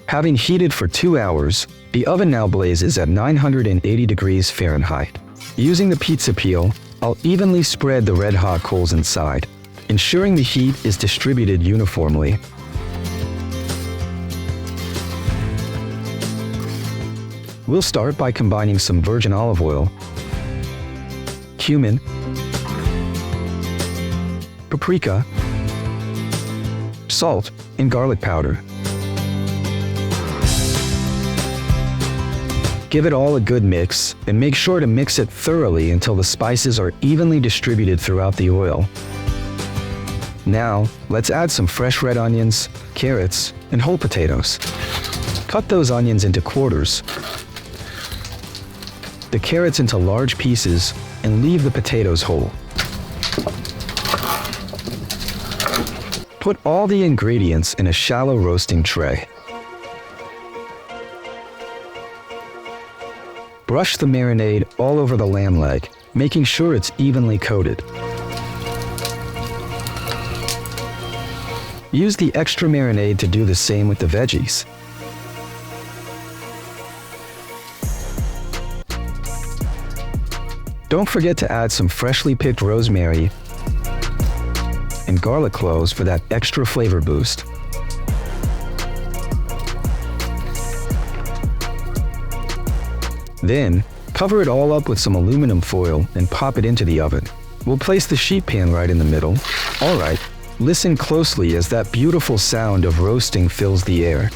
Having heated for 2 hours, the oven now blazes at 980 degrees Fahrenheit. Using the pizza peel, I'll evenly spread the red-hot coals inside, ensuring the heat is distributed uniformly. We'll start by combining some virgin olive oil, cumin, paprika, salt, and garlic powder. Give it all a good mix, and make sure to mix it thoroughly until the spices are evenly distributed throughout the oil. Now, let's add some fresh red onions, carrots, and whole potatoes. Cut those onions into quarters, the carrots into large pieces, and leave the potatoes whole. Put all the ingredients in a shallow roasting tray. Brush the marinade all over the lamb leg, making sure it's evenly coated. Use the extra marinade to do the same with the veggies. Don't forget to add some freshly picked rosemary and garlic cloves for that extra flavor boost. Then, cover it all up with some aluminum foil and pop it into the oven. We'll place the sheet pan right in the middle. Alright, listen closely as that beautiful sound of roasting fills the air.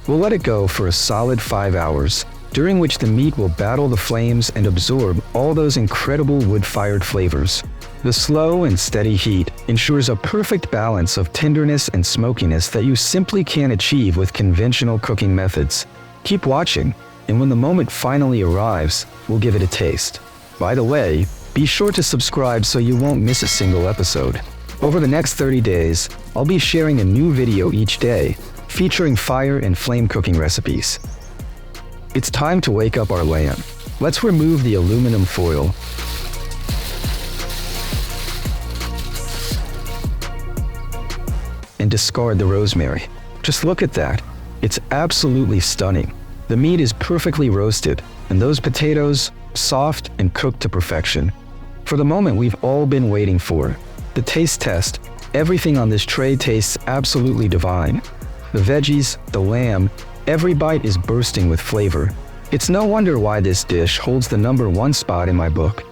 We'll let it go for a solid 5 hours, during which the meat will battle the flames and absorb all those incredible wood-fired flavors. The slow and steady heat ensures a perfect balance of tenderness and smokiness that you simply can't achieve with conventional cooking methods. Keep watching, and when the moment finally arrives, we'll give it a taste. By the way, be sure to subscribe so you won't miss a single episode. Over the next 30 days, I'll be sharing a new video each day, featuring fire and flame cooking recipes. It's time to wake up our lamb. Let's remove the aluminum foil. And discard the rosemary. Just look at that. It's absolutely stunning. The meat is perfectly roasted, and those potatoes, soft and cooked to perfection. For the moment we've all been waiting for, the taste test. Everything on this tray tastes absolutely divine. The veggies, the lamb, every bite is bursting with flavor. It's no wonder why this dish holds the #1 spot in my book.